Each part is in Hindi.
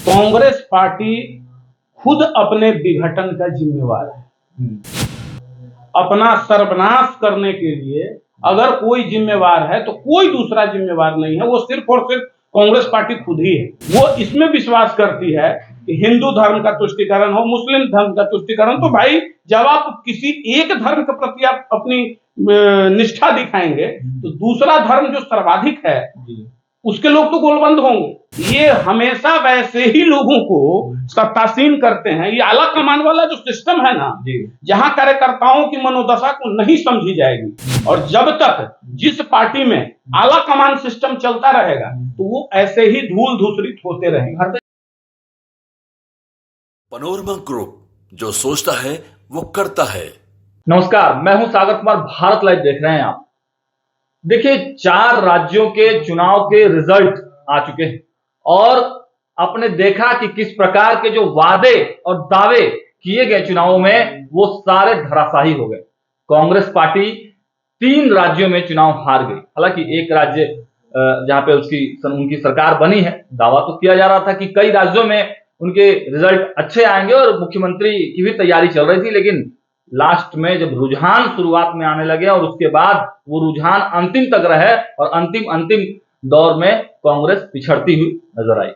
कांग्रेस पार्टी खुद अपने विघटन का जिम्मेवार है। अपना सर्वनाश करने के लिए अगर कोई जिम्मेवार है तो कोई दूसरा जिम्मेवार नहीं है, वो सिर्फ और सिर्फ कांग्रेस पार्टी खुद ही है। वो इसमें विश्वास करती है कि हिंदू धर्म का तुष्टीकरण हो, मुस्लिम धर्म का तुष्टीकरण, तो भाई जब आप किसी एक धर्म के प्रति आप अपनी निष्ठा दिखाएंगे तो दूसरा धर्म जो सर्वाधिक है उसके लोग तो गोलबंद होंगे। ये हमेशा वैसे ही लोगों को सत्तासीन करते हैं। ये आला कमान वाला जो सिस्टम है ना, जहां कार्यकर्ताओं की मनोदशा को नहीं समझी जाएगी, और जब तक जिस पार्टी में आला कमान सिस्टम चलता रहेगा तो वो ऐसे ही धूल धूसरित होते रहेंगे। पनोरमा ग्रुप, जो सोचता है वो करता है। नमस्कार, मैं हूं सागर कुमार। भारत लाइव देख रहे हैं आप। देखिए, 4 राज्यों के चुनाव के रिजल्ट आ चुके हैं और आपने देखा कि किस प्रकार के जो वादे और दावे किए गए चुनावों में वो सारे धराशायी हो गए। कांग्रेस पार्टी 3 राज्यों में चुनाव हार गई। हालांकि एक राज्य जहां पे उनकी सरकार बनी है, दावा तो किया जा रहा था कि कई राज्यों में उनके रिजल्ट अच्छे आएंगे और मुख्यमंत्री की भी तैयारी चल रही थी, लेकिन लास्ट में जब रुझान शुरुआत में आने लगे और उसके बाद वो रुझान अंतिम तक रहे और अंतिम दौर में कांग्रेस पिछड़ती हुई नजर आई।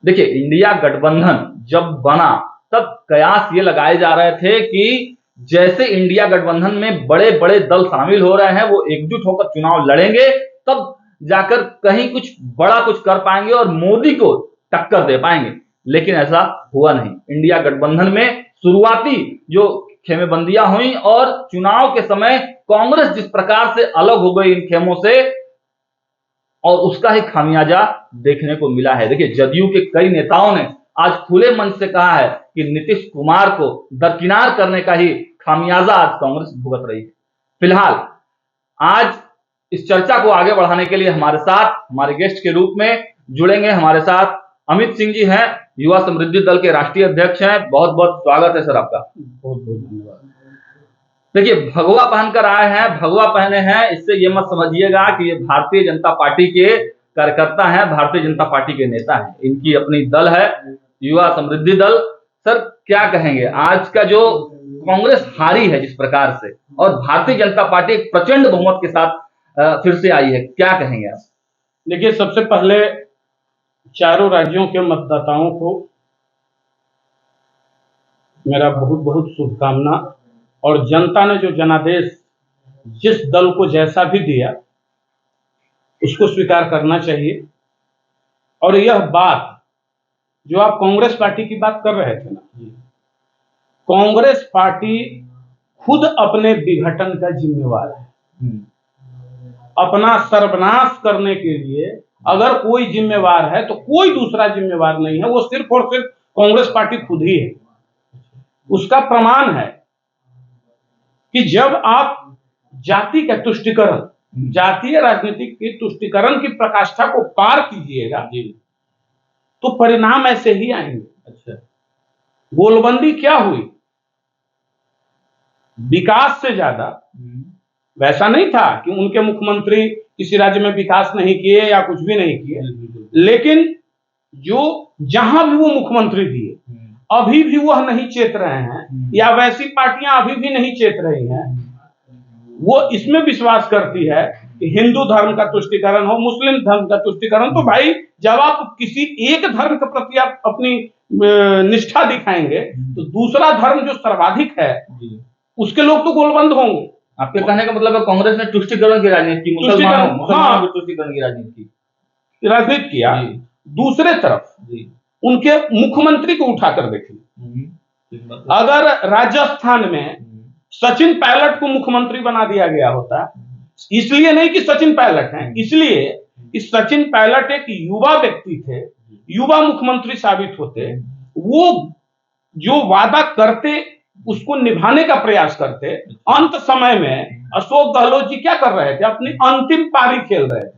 देखिए, इंडिया गठबंधन जब बना तब कयास ये लगाए जा रहे थे कि जैसे इंडिया गठबंधन में बड़े बड़े दल शामिल हो रहे हैं, वो एकजुट होकर चुनाव लड़ेंगे, तब जाकर कहीं कुछ बड़ा कुछ कर पाएंगे और मोदी को टक्कर दे पाएंगे। लेकिन ऐसा हुआ नहीं। इंडिया गठबंधन में शुरुआती जो खेमेबंदियां हुई और चुनाव के समय कांग्रेस जिस प्रकार से अलग हो गई इन खेमों से, और उसका ही खामियाजा देखने को मिला है। देखिए, जदयू के कई नेताओं ने आज खुले मन से कहा है कि नीतीश कुमार को दरकिनार करने का ही खामियाजा आज कांग्रेस भुगत रही है। फिलहाल आज इस चर्चा को आगे बढ़ाने के लिए हमारे साथ हमारे गेस्ट के रूप में जुड़ेंगे हमारे साथ अमित सिंह जी हैं, युवा समृद्धि दल के राष्ट्रीय अध्यक्ष हैं। बहुत बहुत स्वागत है सर आपका। बहुत बहुत धन्यवाद। देखिए, भगवा पहनकर आए हैं, भगवा पहने हैं, इससे ये मत समझिएगा कि ये भारतीय जनता पार्टी के कार्यकर्ता हैं, भारतीय जनता पार्टी के नेता हैं। इनकी अपनी दल है, युवा समृद्धि दल। सर, क्या कहेंगे, आज का जो कांग्रेस हारी है जिस प्रकार से, और भारतीय जनता पार्टी एक प्रचंड बहुमत के साथ फिर से आई है, क्या कहेंगे आप? देखिए, सबसे पहले चारों राज्यों के मतदाताओं को मेरा बहुत बहुत शुभकामना। और जनता ने जो जनादेश जिस दल को जैसा भी दिया उसको स्वीकार करना चाहिए। और यह बात जो आप कांग्रेस पार्टी की बात कर रहे थे ना, कांग्रेस पार्टी खुद अपने विघटन का जिम्मेवार है। अपना सर्वनाश करने के लिए अगर कोई जिम्मेवार है तो कोई दूसरा जिम्मेवार नहीं है, वो सिर्फ और सिर्फ कांग्रेस पार्टी खुद ही है। उसका प्रमाण है कि जब आप जाति का तुष्टीकरण, जातीय राजनीति के तुष्टीकरण की प्रकाष्ठा को पार कीजिएगा तो परिणाम ऐसे ही आएंगे। अच्छा, गोलबंदी क्या हुई? विकास से ज्यादा वैसा नहीं था कि उनके मुख्यमंत्री किसी राज्य में विकास नहीं किए या कुछ भी नहीं किए, लेकिन जो जहां भी वो मुख्यमंत्री दिए अभी भी वह नहीं चेत रहे हैं, या वैसी पार्टियां अभी भी नहीं चेत रही हैं। वो इसमें विश्वास करती है कि हिंदू धर्म का तुष्टीकरण हो, मुस्लिम धर्म का तुष्टीकरण, तो भाई जब आप किसी एक धर्म के प्रति आप अपनी निष्ठा दिखाएंगे तो दूसरा धर्म जो सर्वाधिक है उसके लोग तो गोलबंद होंगे। आपके कहने का मतलब है कांग्रेस ने तुष्टीकरण की राजनीति की, मुसलमानों की तुष्टीकरण की राजनीति किया। दूसरे तरफ उनके मुख्यमंत्री को उठाकर देखिए, अगर राजस्थान में सचिन पायलट को मुख्यमंत्री बना दिया गया होता, इसलिए नहीं कि सचिन पायलट हैं, इसलिए कि सचिन पायलट एक युवा व्यक्ति थे, युवा मुख्यमंत्री साबित होते, वो जो वादा करते उसको निभाने का प्रयास करते। अंत समय में अशोक गहलोत जी क्या कर रहे थे? अपनी अंतिम पारी खेल रहे थे।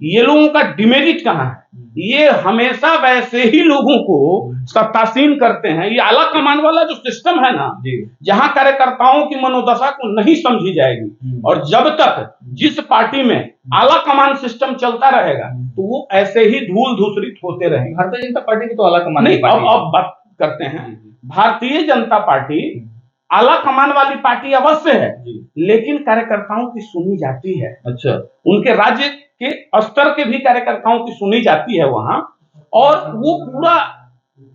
ये लोगों का डिमेरिट कहाँ है? ये हमेशा वैसे ही लोगों को सत्तासीन करते हैं। ये आला कमान वाला जो सिस्टम है ना, जहां कार्यकर्ताओं की मनोदशा को नहीं समझी जाएगी, और जब तक जिस पार्टी में आला कमान सिस्टम चलता रहेगा तो वो ऐसे ही धूल धूसरित होते रहेंगे। भारतीय जनता पार्टी की तो आला कमान नहीं, अब बात करते हैं। भारतीय जनता पार्टी आला कमान वाली पार्टी अवश्य है, लेकिन कार्यकर्ताओं की सुनी जाती है। अच्छा, उनके राज्य के स्तर के भी कार्यकर्ताओं की सुनी जाती है वहां, और वो पूरा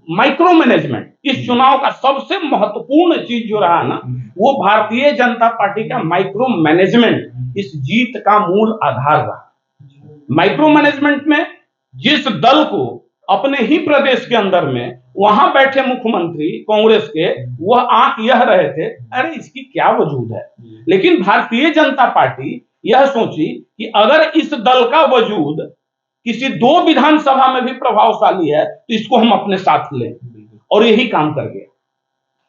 माइक्रो मैनेजमेंट इस चुनाव का सबसे महत्वपूर्ण चीज जो रहा ना, वो भारतीय जनता पार्टी का माइक्रो मैनेजमेंट इस जीत का मूल आधार रहा। माइक्रो मैनेजमेंट में जिस दल को अपने ही प्रदेश के अंदर में वहां बैठे मुख्यमंत्री कांग्रेस के वह आंख यह रहे थे, अरे इसकी क्या वजूद है, लेकिन भारतीय जनता पार्टी यह सोची कि अगर इस दल का वजूद किसी 2 विधानसभा में भी प्रभावशाली है तो इसको हम अपने साथ लें, और यही काम कर गया।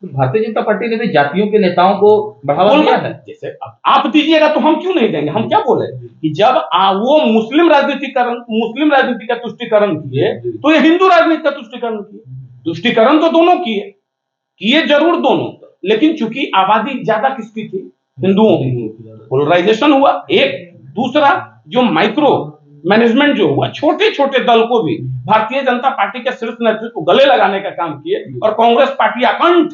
भारतीय जनता पार्टी ने भी जातियों के नेताओं को बढ़ावा दिया है। जैसे आप दीजिएगा तो हम क्यों नहीं देंगे? हम क्या बोले कि जब वो मुस्लिम राजनीति का तुष्टिकरण किए तो ये हिंदू राजनीति का तुष्टिकरण किए। तुष्टिकरण तो दोनों किए जरूर दोनों, लेकिन चूंकि आबादी ज्यादा किसकी थी? हिंदुओं की। पोलराइजेशन हुआ एक। दूसरा जो माइक्रो मैनेजमेंट जो हुआ, छोटे छोटे दल को भी भारतीय जनता पार्टी के शीर्ष नेतृत्व को गले लगाने का काम किए, और कांग्रेस पार्टी अकंठ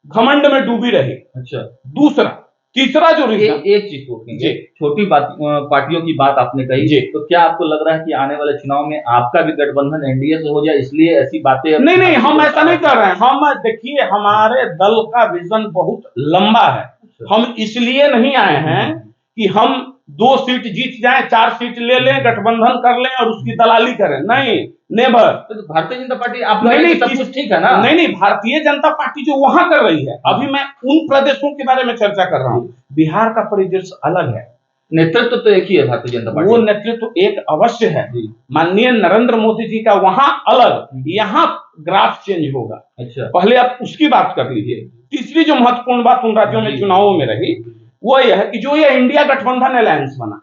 घमंड में डूबी रही। अच्छा, दूसरा तीसरा जो एक चीज पूछेंगे, छोटी पार्टियों की बात आपने कही, तो क्या आपको लग रहा है कि आने वाले चुनाव में आपका भी गठबंधन एनडीए से हो जाए, इसलिए ऐसी बातें? नहीं, हम ऐसा नहीं कर रहे हैं। हम देखिए, हमारे दल का विजन बहुत लंबा है। हम इसलिए नहीं आए हैं कि हम 2 सीट जीत जाएं, 4 सीट ले लें, गठबंधन कर लें और उसकी दलाली करें। नहीं, नेवर। तो भारतीय जनता पार्टी आप नहीं, सब कुछ ठीक है ना? नहीं, भारतीय जनता पार्टी जो वहां कर रही है, अभी मैं उन प्रदेशों के बारे में चर्चा कर रहा हूं। बिहार का परिदृश्य अलग है। नेतृत्व तो एक ही है भारतीय जनता पार्टी, वो नेतृत्व एक अवश्य है। माननीय नरेंद्र मोदी जी का वहां अलग, यहाँ ग्राफ चेंज होगा। अच्छा, पहले आप उसकी बात कर लीजिए। तीसरी जो महत्वपूर्ण बात उन राज्यों में चुनावों में रही, वो यह है कि जो ये इंडिया गठबंधन अलायंस बना,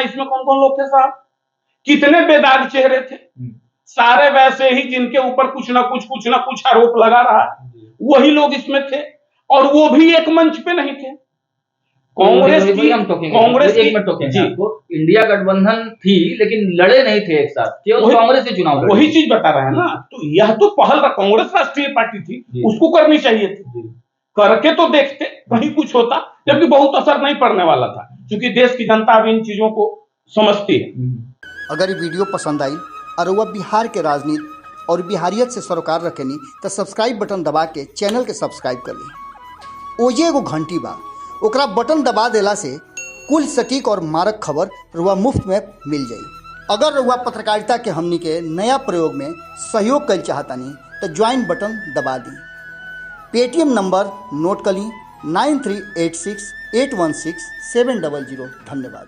इसमें कौन कौन लोग थे साहब? कितने बेदाग चेहरे थे, सारे वैसे ही जिनके ऊपर कुछ ना कुछ आरोप लगा रहा है, वही लोग इसमें थे, और वो भी एक मंच पे नहीं थे। कांग्रेस की इंडिया गठबंधन थी, लेकिन लड़े नहीं थे एक साथ, केवल कांग्रेस से चुनाव लड़े। वही चीज बता रहे हैं ना। तो यह तो पहल कांग्रेस राष्ट्रीय पार्टी थी, उसको करनी चाहिए थी। करके तो देखते कहीं कुछ होता, जबकि बहुत असर नहीं पड़ने वाला था, क्योंकि देश की जनता अब इन चीजों को समझती है। अगर ये वीडियो पसंद आई और वह बिहार के राजनीति और बिहारियत से सरोकार रखेनी तो सब्सक्राइब बटन दबा के चैनल के सब्सक्राइब कर ली। ओजे एगो घंटी बा, ओकरा बटन दबा देला से कुल सटीक और मारक खबर रुआ मुफ्त में मिल जाई। अगर रुआ पत्रकारिता के हमनी के नया प्रयोग में सहयोग कर चाहतानी तो ज्वाइन बटन दबा दी। पेटीएम नंबर नोट कर ली 9386816700। धन्यवाद।